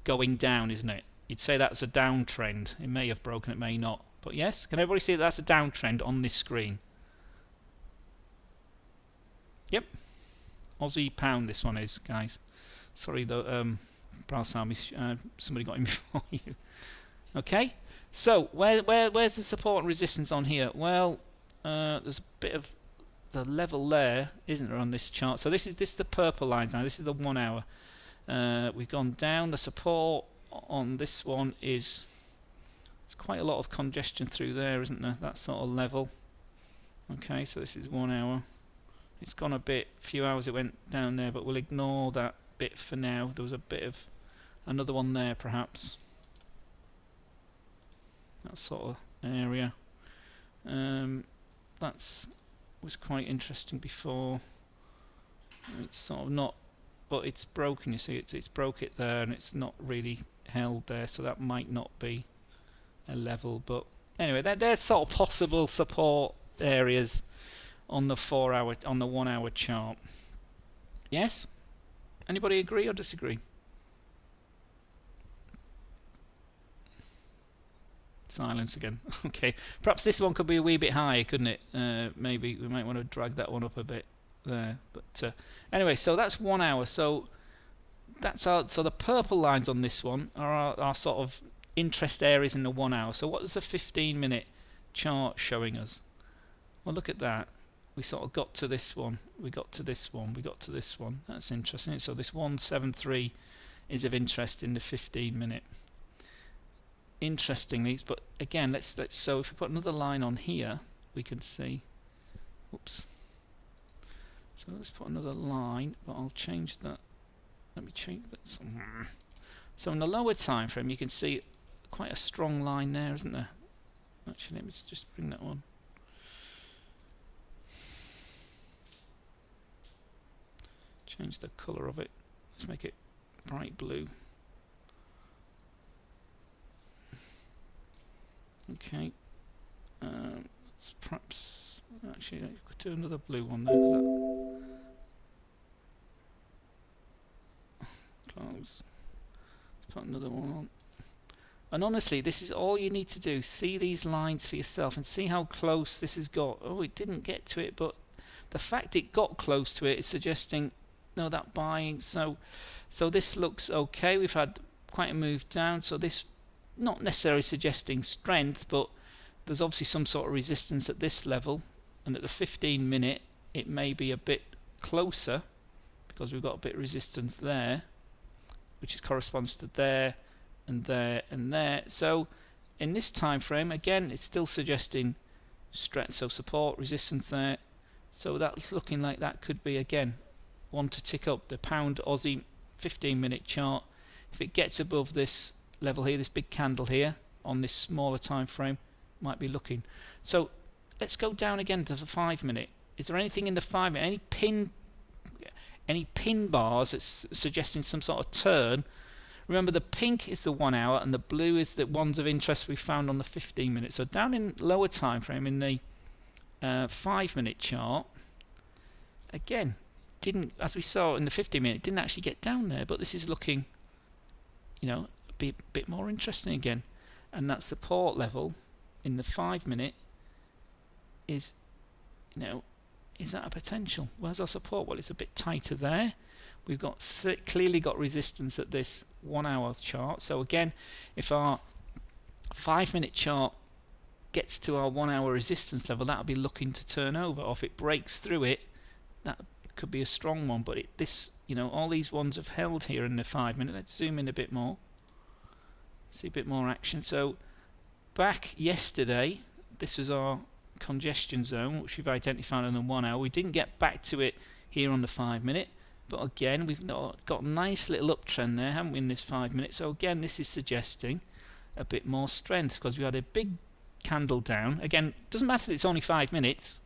going down, isn't it? You'd say that's a downtrend. It may have broken, it may not. But yes, can everybody see that that's a downtrend on this screen? Yep. Aussie pound this one is, guys. Sorry, the Bralsami, somebody got in before you. Okay, so where's the support and resistance on here? Well, there's a bit of the level there, isn't there, on this chart? So this is the purple lines now. This is the 1 hour. We've gone down. The support on this one is, there's quite a lot of congestion through there, isn't there? That sort of level. Okay, so this is 1 hour. It's gone a bit, few hours it went down there, but we'll ignore that bit for now. There was a bit of another one there, perhaps. That sort of area. That was quite interesting before. It's sort of not, but it's broken. You see, it's broke it there, and it's not really held there, so that might not be a level. But anyway, they're sort of possible support areas on the 4 hour, on the 1 hour chart. Yes? Anybody agree or disagree? Silence again. Okay, perhaps this one could be a wee bit higher, couldn't it? Maybe we might want to drag that one up a bit there. But anyway, so that's 1 hour. So that's so the purple lines on this one are our sort of interest areas in the 1 hour. So what is the 15-minute chart showing us? Well, look at that. We sort of got to this one. We got to this one. We got to this one. That's interesting. So this 173 is of interest in the 15-minute. Interestingly, but again, let's so if we put another line on here, we can see. Oops. So let's put another line, but I'll change that. Let me change that. So in the lower time frame, you can see quite a strong line there, isn't there? Actually, let me just bring that one. Change the colour of it. Let's make it bright blue. Okay. Let's perhaps actually I could do another blue one there. Close. Let's put another one on. And honestly, this is all you need to do. See these lines for yourself and see how close this has got. Oh, it didn't get to it, but the fact it got close to it is suggesting no, that buying. So this looks okay. We've had quite a move down. So this not necessarily suggesting strength, but there's obviously some sort of resistance at this level, and at the 15-minute it may be a bit closer because we've got a bit of resistance there, which corresponds to there and there and there. So in this time frame, again, it's still suggesting strength, so support, resistance there. So that's looking like that could be again one to tick up. The pound Aussie 15-minute chart, if it gets above this level here, this big candle here on this smaller time frame, might be looking. So let's go down again to the 5-minute. Is there anything in the 5-minute, any pin bars that's suggesting some sort of turn? Remember, the pink is the 1 hour and the blue is the ones of interest we found on the 15-minute. So down in lower time frame in the 5-minute chart, again, didn't, as we saw in the 15-minute, didn't actually get down there, but this is looking, you know, a bit more interesting again. And that support level in the 5-minute is, you know, is that a potential? Where's our support? Well, it's a bit tighter there. We've got clearly got resistance at this 1 hour chart. So again, if our 5-minute chart gets to our 1 hour resistance level, that'll be looking to turn over. Or if it breaks through it, that could be a strong one. But this, you know, all these ones have held here in the 5-minute. Let's zoom in a bit more. See a bit more action. So back yesterday, this was our congestion zone, which we've identified in the 1 hour. We didn't get back to it here on the 5-minute, but again, we've got a nice little uptrend there, haven't we, in this 5-minute? So again, this is suggesting a bit more strength because we had a big candle down. Again, doesn't matter that it's only 5 minutes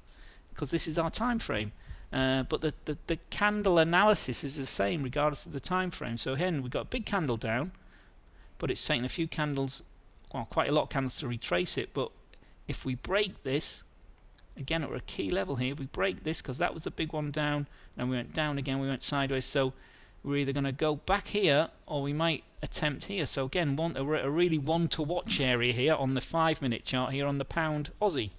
because this is our time frame. But the candle analysis is the same regardless of the time frame. So again, we've got a big candle down, but it's taken a few candles, well, quite a lot of candles to retrace it. But if we break this, again, at a key level here, we break this because that was the big one down, and we went down again, we went sideways. So we're either going to go back here or we might attempt here. So again, a really one to watch area here on the 5-minute chart here on the pound Aussie.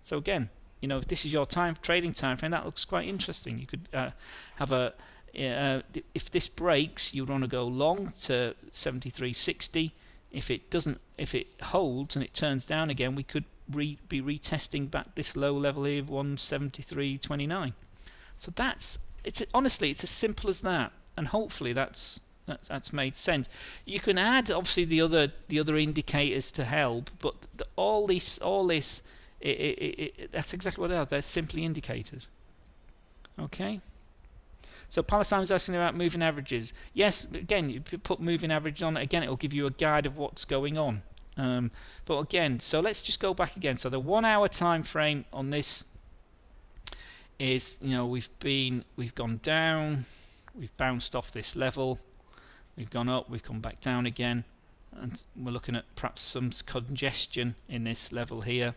So again, you know, if this is your trading time frame, that looks quite interesting. You could have a if this breaks, you would want to go long to 73.60. If it holds and it turns down again, we could be retesting back this low level here of 173.29. So honestly, it's as simple as that, and hopefully that's made sense. You can add obviously the other indicators to help, but all this that's exactly what they are. They're simply indicators. Okay. So Palestine's asking about moving averages. Yes, again, you put moving average on, again, it will give you a guide of what's going on. But again, so let's just go back again. So the 1 hour time frame on this is, you know, we've gone down, we've bounced off this level, we've gone up, we've come back down again, and we're looking at perhaps some congestion in this level here.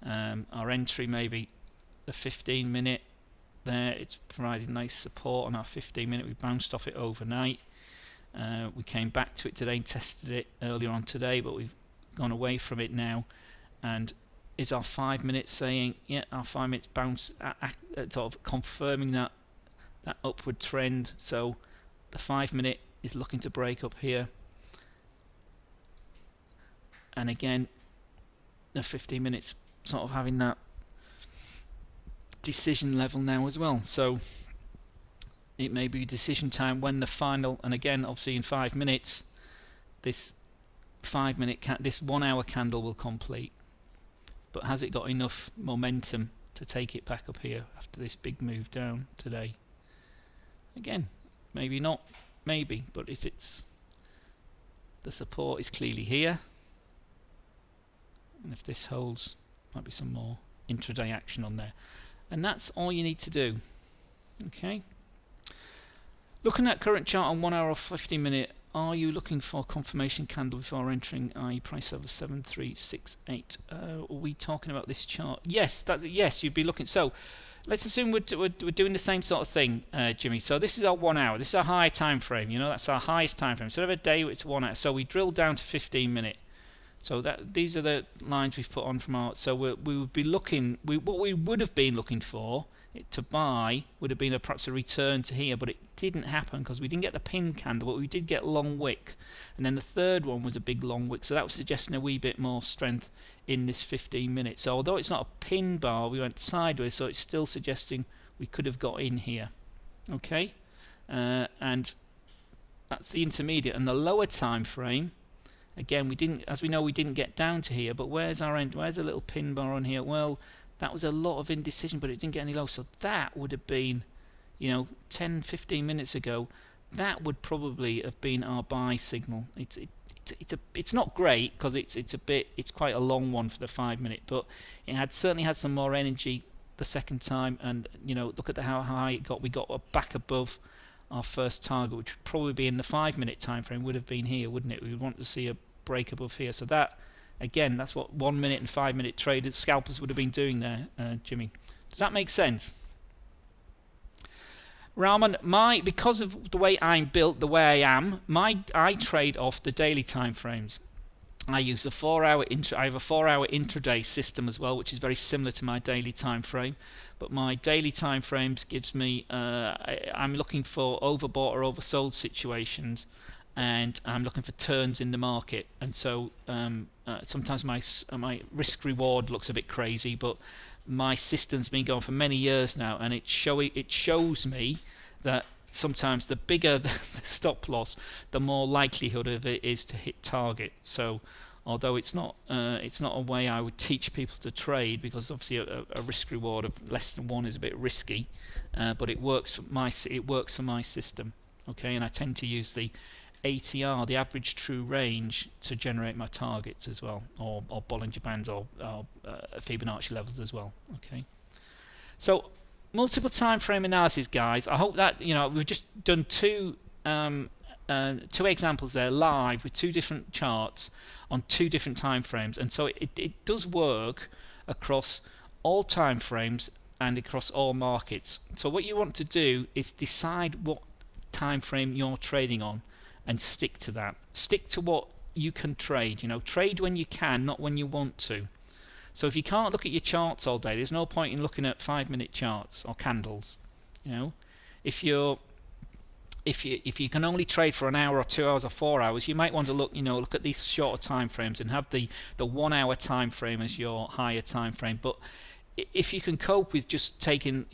Our entry maybe the 15-minute there, it's provided nice support on our 15-minute. We bounced off it overnight. We came back to it today and tested it earlier on today, but we've gone away from it now. And is our 5 minutes saying, yeah, our 5 minutes bounce, sort of confirming that upward trend. So the 5 minute is looking to break up here, and again the 15 minutes sort of having that decision level now as well. So it may be decision time when the final, and again obviously in 5 minutes this 5 minute this 1 hour candle will complete. But has it got enough momentum to take it back up here after this big move down today? Again, maybe not, maybe, but if it's, the support is clearly here, and if this holds, might be some more intraday action on there. And that's all you need to do. Okay. Looking at current chart on 1 hour or 15 minute, are you looking for confirmation candle before entering, i.e. price over 7368? Are we talking about this chart? Yes, yes, you'd be looking. So let's assume we're doing the same sort of thing, Jimmy. So this is our 1 hour. This is our high time frame. You know, that's our highest time frame. Instead of a day, it's 1 hour. So we drill down to 15 minute. So these are the lines we've put on from our. So we would be looking. What we would have been looking for to buy would have been perhaps a return to here, but it didn't happen because we didn't get the pin candle, but we did get long wick, and then the third one was a big long wick, so that was suggesting a wee bit more strength in this 15 minutes. So although it's not a pin bar, we went sideways, so it's still suggesting we could have got in here. Okay, and that's the intermediate. And the lower time frame, again, we didn't, as we know, we didn't get down to here, but where's our end? Where's a little pin bar on here? Well, that was a lot of indecision, but it didn't get any low. So that would have been, you know, 10, 15 minutes ago, that would probably have been our buy signal. It's not great because it's quite a long one for the 5 minute, but it certainly had some more energy the second time. And you know, look at how high it got. We got back above our first target, which would probably be in the 5 minute time frame. Would have been here, wouldn't it? We would want to see a break above here. So that, again, that's what 1 minute and 5 minute traders, scalpers would have been doing there, Jimmy. Does that make sense? Rahman, because of the way I'm built, the way I am, I trade off the daily time frames. I use a 4 hour I have a 4 hour intraday system as well, which is very similar to my daily time frame. But my daily time frames gives me I'm looking for overbought or oversold situations, and I'm looking for turns in the market. And so sometimes my risk reward looks a bit crazy, but my system's been going for many years now, and it shows me that sometimes the bigger the stop loss, the more likelihood of it is to hit target. So although it's not a way I would teach people to trade, because obviously a risk reward of less than 1 is a bit risky, but it works for my system. Okay, and I tend to use the ATR, the average true range, to generate my targets as well, or Bollinger Bands, or Fibonacci levels as well. Okay, so multiple time frame analysis, guys. I hope that, you know, we've just done two examples there live with 2 different charts on 2 different time frames, and so it does work across all time frames and across all markets. So what you want to do is decide what time frame you're trading on and stick to that. Stick to what you can trade. You know, trade when you can, not when you want to. So if you can't look at your charts all day, there's no point in looking at 5 minute charts or candles. You know, if you can only trade for an hour or 2 hours or 4 hours, you might want to look at these shorter time frames and have the 1 hour time frame as your higher time frame. But if you can cope with taking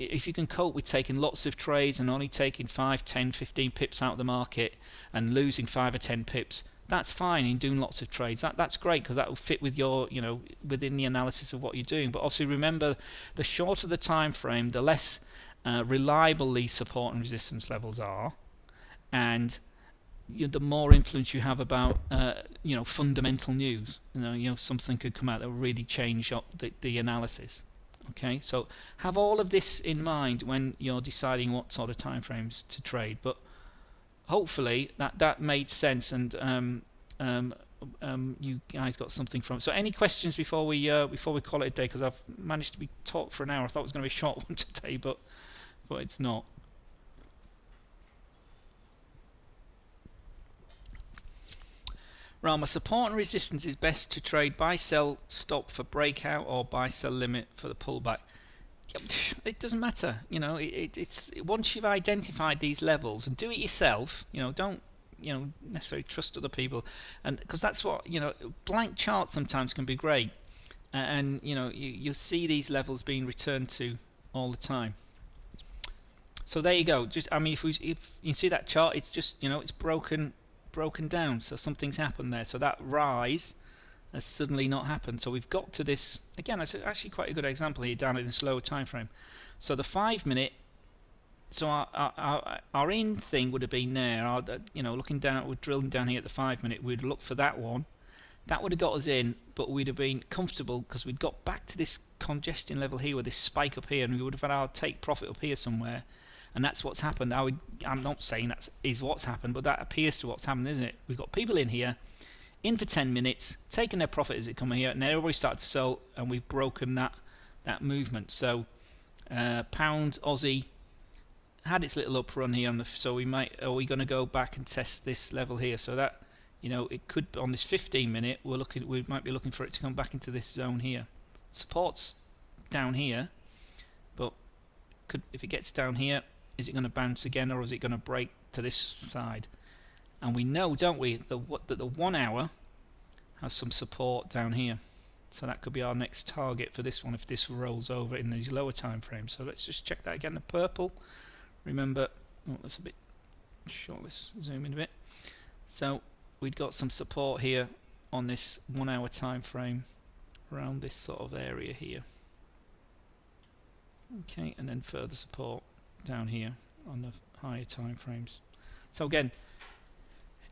lots of trades and only taking 5, 10, 15 pips out of the market and losing 5 or 10 pips, that's fine in doing lots of trades. That's great, because that will fit with your, you know, within the analysis of what you're doing. But obviously remember, the shorter the time frame, the less reliable these support and resistance levels are, and the more influence you have about fundamental news. You know, something could come out that will really change up the analysis. Okay, so have all of this in mind when you're deciding what sort of time frames to trade. But hopefully that made sense, and you guys got something from it. So any questions before we call it a day? Because I've managed to be talk for an hour. I thought it was going to be a short one today, but it's not. Rama, support and resistance is best to trade buy sell stop for breakout or buy sell limit for the pullback. It doesn't matter, you know. It's once you've identified these levels, and do it yourself. You know, don't necessarily trust other people, and because that's what, blank charts sometimes can be great, and you'll see these levels being returned to all the time. So there you go. Just, I mean, if you see that chart, it's just, it's broken down, so something's happened there. So that rise has suddenly not happened. So we've got to this again. It's actually quite a good example here, down in a slower time frame. So the 5 minute, so our in thing would have been there. Looking down, we're drilling down here at the 5 minute. We'd look for that one That would have got us in, but we'd have been comfortable because we'd got back to this congestion level here with this spike up here, and we would have had our take profit up here somewhere. And that's what's happened. I'm not saying that is what's happened, but that appears to what's happened, isn't it? We've got people in here, in for 10 minutes, taking their profit as it come here, and then everybody started to sell, and we've broken that movement. So pound Aussie had its little up run here on the, so are we going to go back and test this level here? So that, you know, it could, on this 15-minute, we might be looking for it to come back into this zone here. Support's down here, but if it gets down here, is it going to bounce again, or is it going to break to this side? And we know, don't we, that the 1 hour has some support down here. So that could be our next target for this one if this rolls over in these lower time frames. So let's just check that again. The purple, remember, oh, that's a bit short. Let's zoom in a bit. So we've got some support here on this 1 hour time frame around this sort of area here. Okay, and then further support down here on the higher time frames. So again,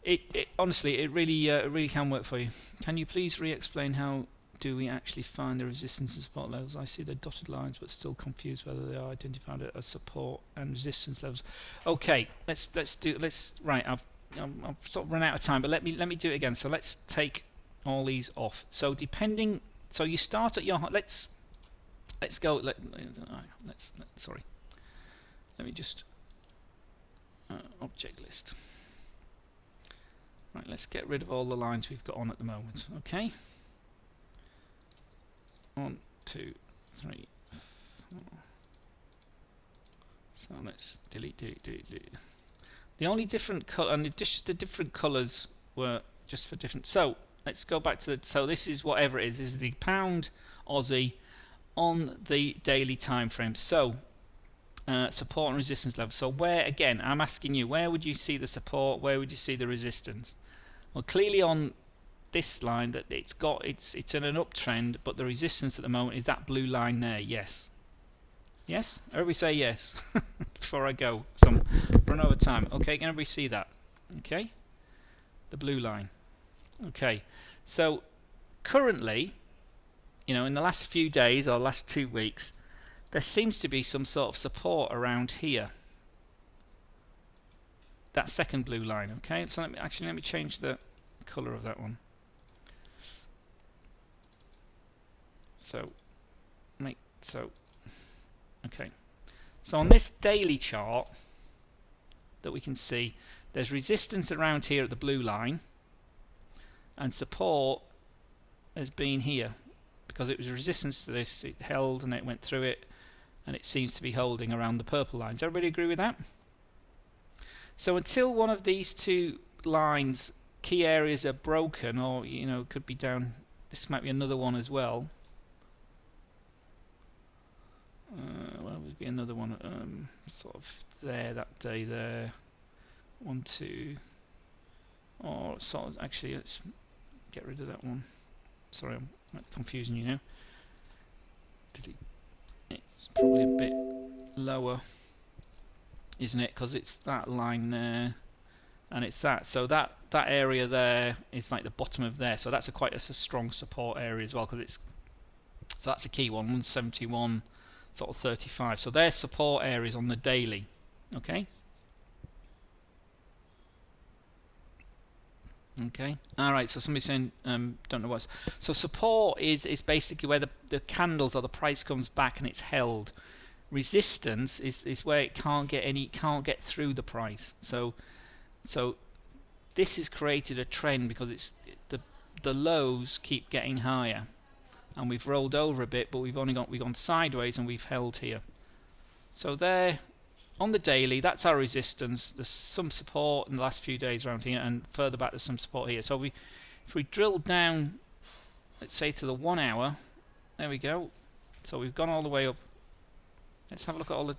it honestly, it really can work for you. Can you please re-explain how do we actually find the resistance and support levels? I see the dotted lines, but still confused whether they are identified as support and resistance levels. Okay, right. I've sort of run out of time, but let me do it again. So let's take all these off. So depending, so you start at your, let's go. Sorry. Let me just object list. Right, let's get rid of all the lines we've got on at the moment. Okay. 1, 2, 3, 4. So let's delete. The only different color, and the different colors were just for different. So let's go back to the. So this is whatever it is. This is the pound Aussie on the daily time frame. So support and resistance level. So where, again, I'm asking you, where would you see the support? Where would you see the resistance? Well, clearly on this line that it's in an uptrend, but the resistance at the moment is that blue line there. Yes. Yes? Everybody say yes before I go. Some run over time. Okay, can everybody see that? Okay. The blue line. Okay. So currently, you know, in the last few days or last 2 weeks, there seems to be some sort of support around here. That second blue line. Okay. So let me change the color of that one. So okay. So on this daily chart that we can see, there's resistance around here at the blue line, and support has been here because it was resistance to this. It held and it went through it, and it seems to be holding around the purple lines. Everybody agree with that? So until one of these two lines, key areas, are broken, or you know, it could be down. This might be another one as well. Well, would be another one, sort of there, that day there. 1, 2, or sort of, actually, let's get rid of that one. Sorry, I'm confusing you now. It's probably a bit lower, isn't it? Because it's that line there, and it's that. So that area there is like the bottom of there. So that's quite a strong support area as well, because it's. So that's a key one, 171. Sort of 35. So there's support areas on the daily. Okay. Okay. All right. So somebody's saying don't know what's. So support is basically where the candles or the price comes back and it's held. Resistance is where it can't get through the price. So this has created a trend because it's the lows keep getting higher. And we've rolled over a bit, but we've gone sideways and we've held here. So there, on the daily, that's our resistance. There's some support in the last few days around here, and further back there's some support here. So if we drill down, let's say to the 1 hour, there we go. So we've gone all the way up. Let's have a look at all the